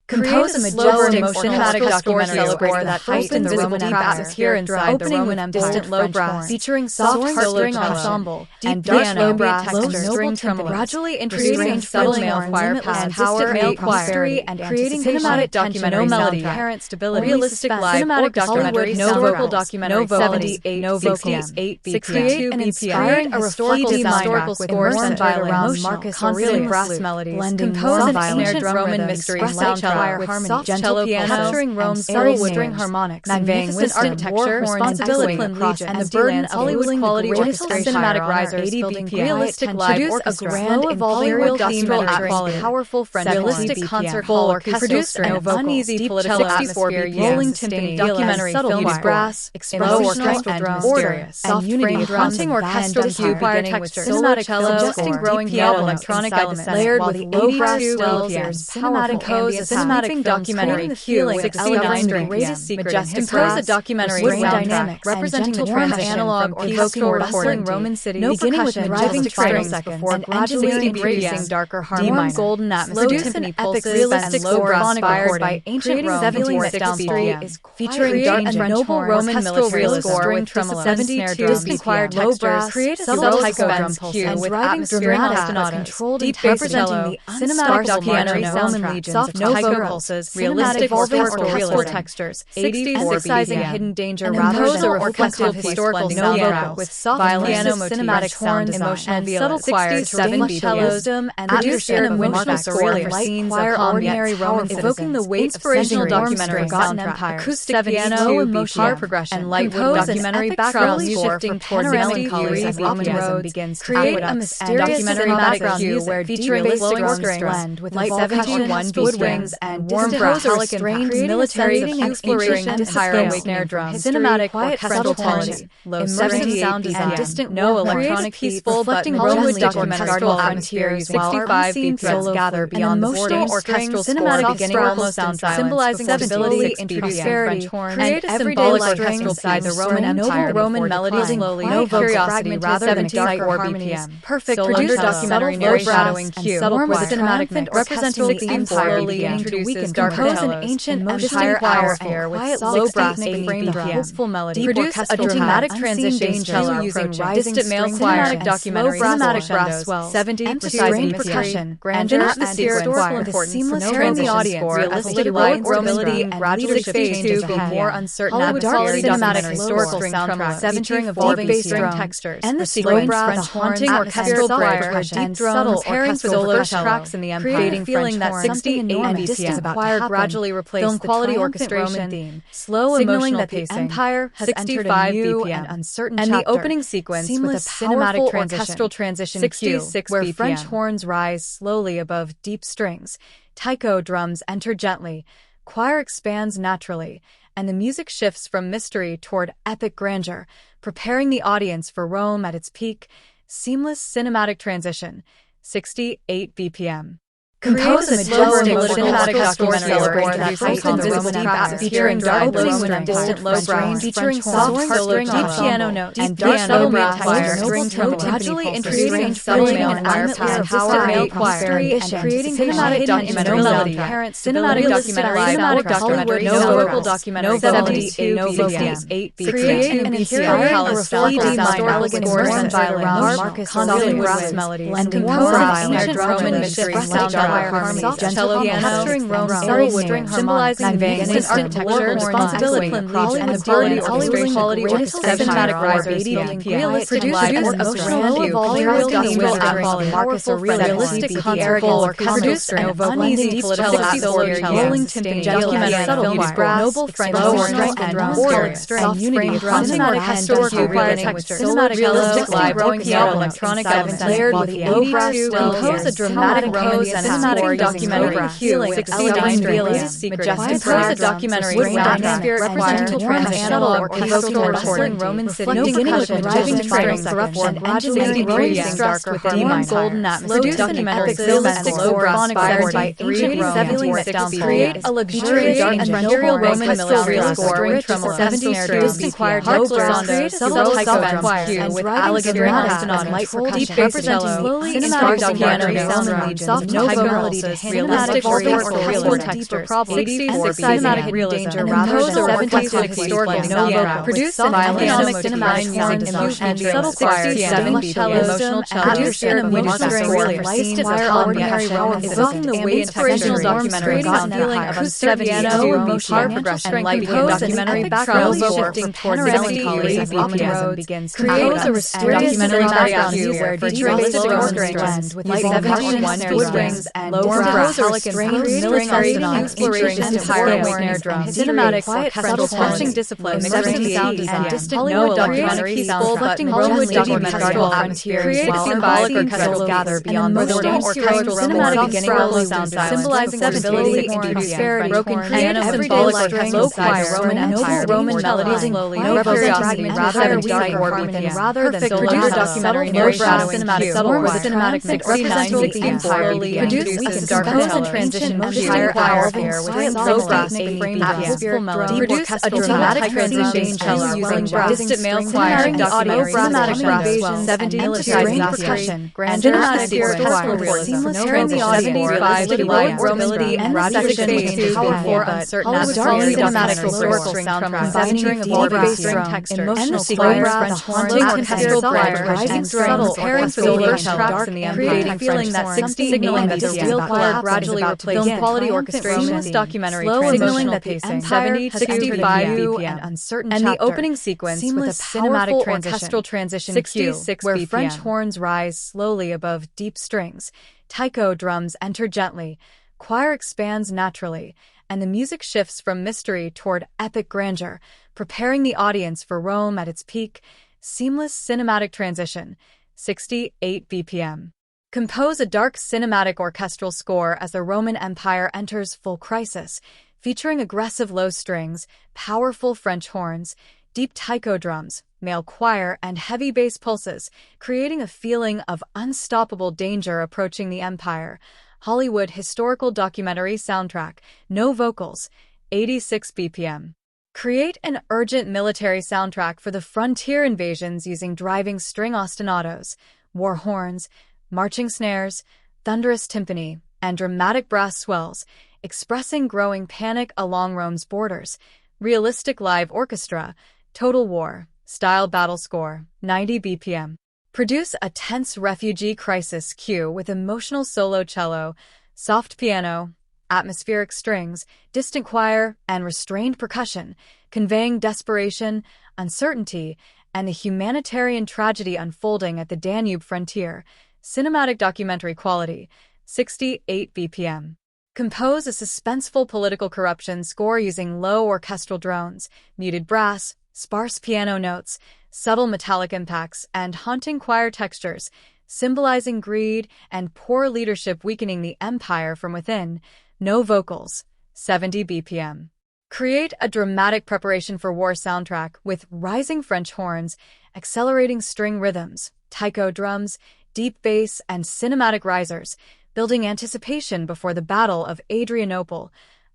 Compose a majestic cinematic documentary score that heightens the Roman atmosphere inside the Roman distant low brass, featuring soft solo ensemble, and dark low brass texture, string tremolo, gradually introducing subtle male choir and power male choir, and creating cinematic documentary melody, apparent stability, realistic live cinematic documentary, no vocal documentary, 78 BPM, create an inspiring historical score centered around Marcus Aurelius brass melodies, compose an ancient Roman mystery soundtrack with soft cello piano, capturing Rome's subtle string harmonics, magnificent architecture, responsibility across and the burden of losing quality orchestration, cinematic risers, building realistic live orchestra, grand evolving orchestral quality, powerful French realistic concert hall orchestra, produce an uneasy political atmosphere, rolling timpani, documentary film brass, explosion drums, order, soft frame haunting orchestral cue beginning with cinematic cello, suggesting growing piano electronic elements, layered with low brass swells and cinematic cinematic documentary cue, 69 greatest secret, compose a documentary soundtrack representing the trans-analog evoking bustling Roman city, beginning with driving strings before gradually embracing darker harmony, golden atmosphere, timpani pulses, realistic score inspired by ancient Rome, feeling downstream is featuring dark and noble Roman military score with tremolo, 72 distant low brass, create a subtle taiko cue with atmospheric ostinatos, controlled deep representing the cinematic documentary soundtrack, soft taiko pulses, realistic orchestral textures, 84 emphasizing hidden danger rather than a reflective historical soundtrack with soft piano cinematic horns, emotion, and subtle choir, 7 cellos, and atmosphere of Marcus Aurelius scenes of ordinary Roman evoking the weight of inspirational documentary soundtrack, acoustic piano, guitar progression, and light documentary background shifting towards melancholy as Roman roads begins to create a mysterious documentary cue where featuring flowing strings blend with light 71 woodwinds and warm brass strains, military exploration and higher snare drums, cinematic orchestral quality, low 78 and distant no electronic peaceful but Roman documentary atmosphere, 65 BPM gather beyond the boarding orchestral cinematic beginning almost in silence, symbolizing stability, prosperity, create a symbolic orchestral side the Roman Empire, Roman melodies slowly, no curiosity rather than dark or BPM, perfect producer documentary narration cue, with cinematic mix representing the empire slowly introduces dark compose an ancient empire atmosphere with low brass framed hopeful melody, produce a dramatic transition cello using distant male choir and documentary cinematic brass swell, 70 emphasizing percussion, grandeur and historical importance, preparing the audience, realistic light, stability, and gradual phase to be more uncertain atmosphere, cinematic historical soundtrack, featuring evolving string textures, and the sequence French haunting orchestral choir, deep drums, preparing for the first tracks in the empire, feeling that 68 and distant choir gradually replaced the quality orchestration theme, slow emotional that the empire has entered a new and uncertain chapter, and the opening sequence with a cinematic orchestral transition cue, where French horns rise slowly above deep strings, taiko drums enter gently, choir expands naturally, and the music shifts from mystery toward epic grandeur, preparing the audience for Rome at its peak, seamless cinematic transition, 68 BPM. Compose a majestic cinematic documentary score that heightens the deep atmosphere and dark opening with a distant low brass, featuring soft solo deep piano notes and dark subtle brass choir, string tremolo, gradually introducing subtle male choir and power male choir, and creating cinematic documentary melody, apparent cinematic documentary, no vocal documentary, 72 BPM, 8 BPM, create an interior historical elegant scores and violin, Marcus Aurelius brass melodies, and compose an ancient Roman mystery soundtrack. Harmony, cello piano, capturing Rome's subtle woodring, symbolizing magnificent architecture, responsibility, and the burden of quality orchestra, cinematic risers, building realistic live emotional evolving Marcus Aurelius, realistic concert hall orchestra, and uneasy political atmosphere, rolling timpani, documentary film brass, noble French horns, and order, soft unity, cinematic historical choir texture, cinematic realistic live piano, electronic elements, layered with low brass swells, compose a dramatic pose and cinematic documentary healing, 69 realistic majestic prose, a documentary soundtrack representing trans-analog orchestral bustling Roman city, beginning with driving strings, corruption, and ingredients dark with demon golden atmosphere, documentary realistic low brass inspired by ancient Rome, create a luxurious and imperial Roman military score, tremolo, 70 distant choir, low brass, subtle taiko choir, with elegant ostinatos, deep bass representing slowly cinematic documentary sound, soft no ability to realistic or textures, 84 cinematic realism, impose a 70s historical novel, produce an economic cinematic sound emotion, subtle choir, 70 emotional produce an emotional score, licensed culinary realm, evoking the weight inspirational documentary sound feeling of uncertainty, car progression, and light documentary background shifting towards melancholy as optimism begins to compose a documentary background music featuring slow strings with light percussion, woodwinds, and low brass, military exploration, empire snare drums, cinematic orchestral touching discipline, 70 sound design, Hollywood documentary sound reflecting Rosewood documentary frontier, create symbolic orchestral gather beyond the stage, orchestral cinematic beginning level sound symbolizing stability and prosperity, broken piano symbolic orchestral choir, Roman Empire, Roman melodies slowly, no curiosity, rather than dark harmony, rather than solo documentary narration, cinematic subtle with cinematic 69 slowly produces darkness and transition higher atmosphere with low brass frame atmospheric melody, produce a dramatic transition cello using distant male choir, documentary cinematic brass, 70 militarizing percussion, grandeur, orchestral realism, transition 75 to light stability and section with powerful uncertain cinematic historical soundtrack, combining of bass string texture, emotional choir, the haunting orchestral choir, rising subtle preparing for the first tracks in the empire, feeling that 60 signaling that the real choir gradually replaced film quality orchestration, documentary signaling that the 70 to 65 BPM, uncertain and the opening sequence with a powerful orchestral transition 66 where French horns rise slowly above deep strings, taiko drums enter gently, choir expands naturally, and the music shifts from mystery toward epic grandeur, preparing the audience for Rome at its peak. Seamless cinematic transition, 68 BPM. Compose a dark cinematic orchestral score as the Roman Empire enters full crisis, featuring aggressive low strings, powerful French horns, deep taiko drums, male choir, and heavy bass pulses, creating a feeling of unstoppable danger approaching the empire. Hollywood historical documentary soundtrack, no vocals, 86 BPM. Create an urgent military soundtrack for the frontier invasions using driving string ostinatos, war horns, marching snares, thunderous timpani, and dramatic brass swells, expressing growing panic along Rome's borders. Realistic live orchestra, Total War, style battle score, 90 BPM. Produce a tense refugee crisis cue with emotional solo cello, soft piano, atmospheric strings, distant choir, and restrained percussion, conveying desperation, uncertainty, and the humanitarian tragedy unfolding at the Danube frontier. Cinematic documentary quality, 68 BPM. Compose a suspenseful political corruption score using low orchestral drones, muted brass, sparse piano notes, subtle metallic impacts, and haunting choir textures, symbolizing greed and poor leadership weakening the empire from within. No vocals, 70 BPM. Create a dramatic preparation for war soundtrack with rising French horns, accelerating string rhythms, taiko drums, deep bass, and cinematic risers, building anticipation before the Battle of Adrianople.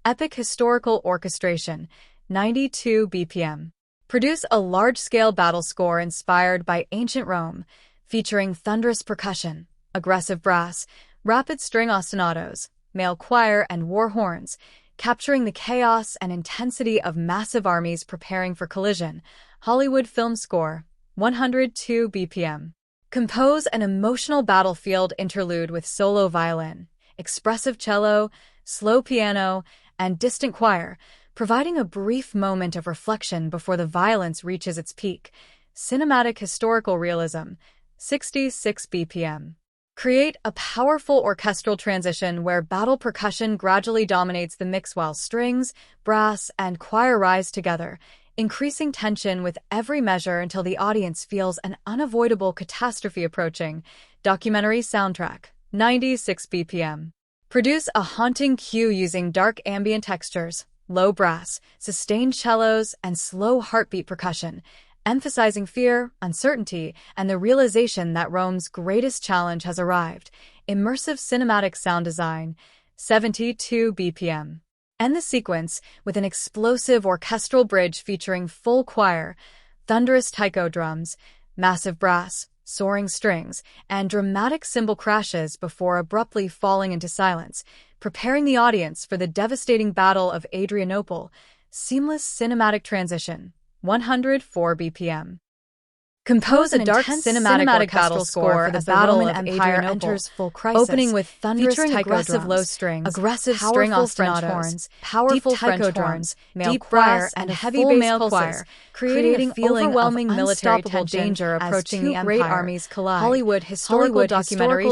Epic historical orchestration, 92 BPM. Produce a large-scale battle score inspired by ancient Rome, featuring thunderous percussion, aggressive brass, rapid string ostinatos, male choir, and war horns, capturing the chaos and intensity of massive armies preparing for collision. Hollywood film score, 102 BPM. Compose an emotional battlefield interlude with solo violin, expressive cello, slow piano, and distant choir, providing a brief moment of reflection before the violence reaches its peak. Cinematic historical realism, 66 BPM. Create a powerful orchestral transition where battle percussion gradually dominates the mix while strings, brass, and choir rise together, increasing tension with every measure until the audience feels an unavoidable catastrophe approaching. Documentary soundtrack, 96 BPM. Produce a haunting cue using dark ambient textures, low brass, sustained cellos, and slow heartbeat percussion, emphasizing fear, uncertainty, and the realization that Rome's greatest challenge has arrived. Immersive cinematic sound design, 72 BPM. End the sequence with an explosive orchestral bridge featuring full choir, thunderous taiko drums, massive brass, soaring strings, and dramatic cymbal crashes before abruptly falling into silence, preparing the audience for the devastating Battle of Adrianople. Seamless cinematic transition. 104 BPM. Compose a dark cinematic battle score for the Battle of Empire enters full crisis, opening with thunderous aggressive low strings, aggressive string ostinatos, horns, powerful French horns, deep brass, and heavy male choir, creating a feeling overwhelming military danger approaching the great armies collide. Hollywood historical documentary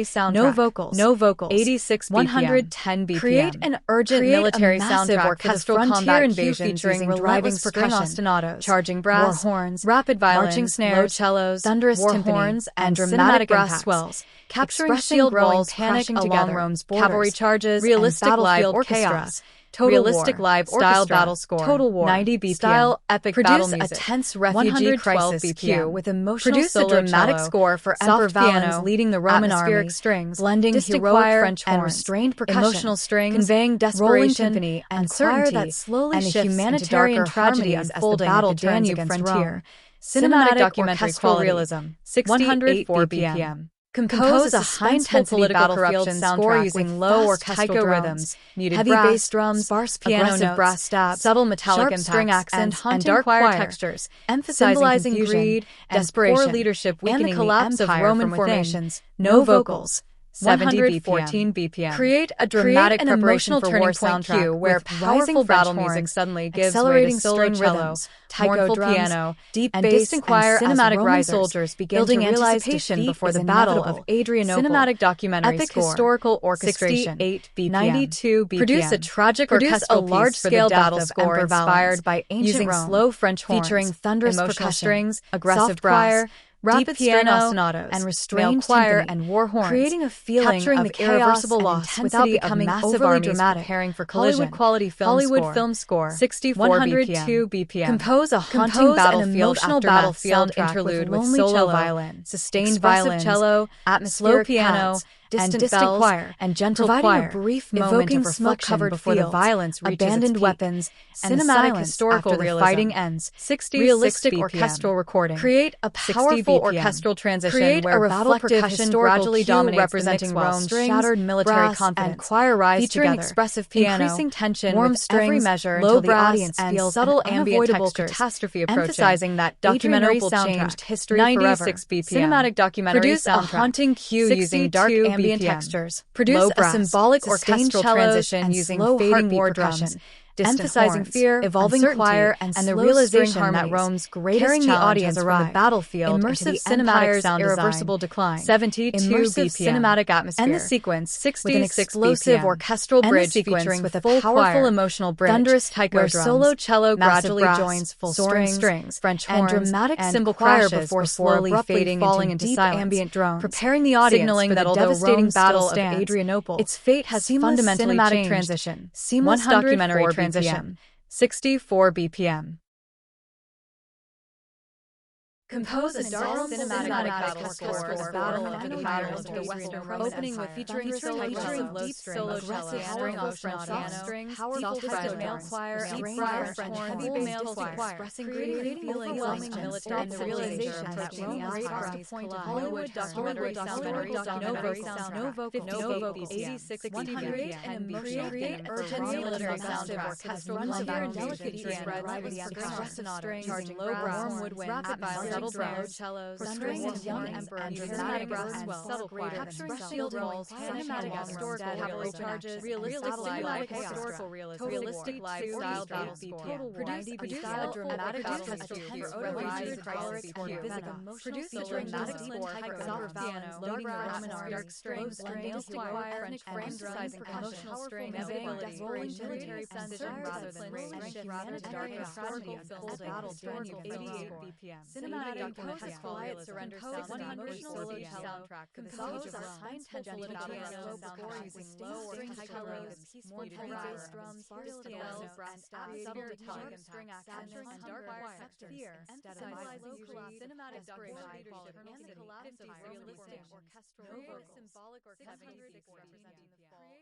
soundtrack. No vocals. 86 BPM. 110 BPM. Create an urgent military soundtrack orchestral combat invasion featuring relentless string ostinatos, charging brass, war horns, rapid violins, snares, low cellos, thunderous timpani, horns, and dramatic brass swells, capturing shield walls, panic along Rome's borders, cavalry charges, realistic live orchestra, realistic live style battle score, Total War, 90 BPM, style epic battle music, produce a tense refugee crisis cue with emotional produce solo a dramatic cello, score for Emperor Valens leading the Roman army, strings, blending heroic French horns, and restrained percussion, emotional strings, conveying desperation, timpani, and uncertainty, that slowly and a humanitarian tragedy unfolding at the Danube frontier. Cinematic documentary quality. Realism. 104 BPM. Compose a high-intensity battlefield score using low orchestral rhythms, muted heavy bass drums, sparse piano notes, brass stabs, subtle metallic impacts, string accents, and dark choir textures, emphasizing greed, desperation, poor leadership, weakening and the collapse of Roman formations. No vocals. 114 BPM. Create a dramatic and emotional turning point cue where powerful battle music suddenly gives way to string rhythms, mournful piano, deep bass, distant choir, cinematic Roman soldiers begin to realize defeat before the Battle of Adrianople. Cinematic documentary epic score. Historical orchestration. 68 BPM. 92 BPM. Produce a tragic orchestral large-scale battle score inspired by ancient Rome, slow French horns, featuring thunderous percussion strings, aggressive choir, rapid piano ostinatos, and restrained choir and war horns, creating a feeling capturing of the irreversible loss without becoming overly dramatic. Preparing for collision. Hollywood film score. 64 102 BPM. Compose a haunting battlefield interlude with solo violin, sustained violins, cello, atmospheric piano, distant bells, choir, and gentle choir, a brief moment of reflection before the violence reaches abandoned its weapons, and cinematic historical after the fighting ends. 66 realistic BPM. Orchestral recording. Create a powerful orchestral transition create where battle percussion gradually dominates representing Rome's shattered military confidence, and choir rise featuring together, expressive piano, increasing tension warm with strings, every measure low until brass, the audience and feels subtle ambient catastrophe approaching, emphasizing that documentary changed history 96 forever. BPM. Cinematic documentary produce soundtrack. A haunting cue using dark ambient textures. Produce a symbolic orchestral transition using fading war drums, emphasizing fear, evolving choir, and the realization that Rome's greatest challenge has arrived. The battlefield, immersive cinematic sound irreversible decline. 72 immersive BPM. Cinematic atmosphere. And the sequence 66 with an explosive BPM. Orchestral bridge featuring with a powerful choir, emotional bridge, thunderous taiko drums, solo cello gradually joins full strings, French horns, and dramatic cymbal choir before slowly fading falling into deep ambient drones, preparing the audience signaling for the devastating Battle of Adrianople. Its fate has fundamentally changed. Transition. Seamless documentary transition. 64 BPM. Compose a dark cinematic battle score for the Battle of the Empire into the Western Roman opening with featuring deep solo cello, powerful French piano, powerful distant male choir, deep brass, French heavy male choir, expressing creating overwhelming military and the realization that Rome's great armies collide. Hollywood documentary sound, no vocals, 86 100 and emotional create urgent military soundtrack, orchestral combat delicate driving expressive strings, charging low brass, warm woodwind, rapid violins, cellos, portraying a young emperor and dramatic brass swell, subtle choir, capturing shield walls, cinematic historical cavalry charges, realistic live historical realistic live style battle score, produce a dramatic history for Alaric produce a dramatic score for soft piano, loading the Roman army, dark strings, blending choir, emphasizing emotional strings, rolling military precision rather than rage, humanitarian historical films, battle Danube 88 BPM. Cinematic quiet surrender sound, emotional solo soundtrack, compose a high-intentional battle score using low or cellos, more heavy bass drums, piano, brass stabs, subtle metallic string accents, and dark choir, fear, emphasizing cinematic documentary and the collapse of realistic orchestral, no vocals, symbolic or 76 representing the fall.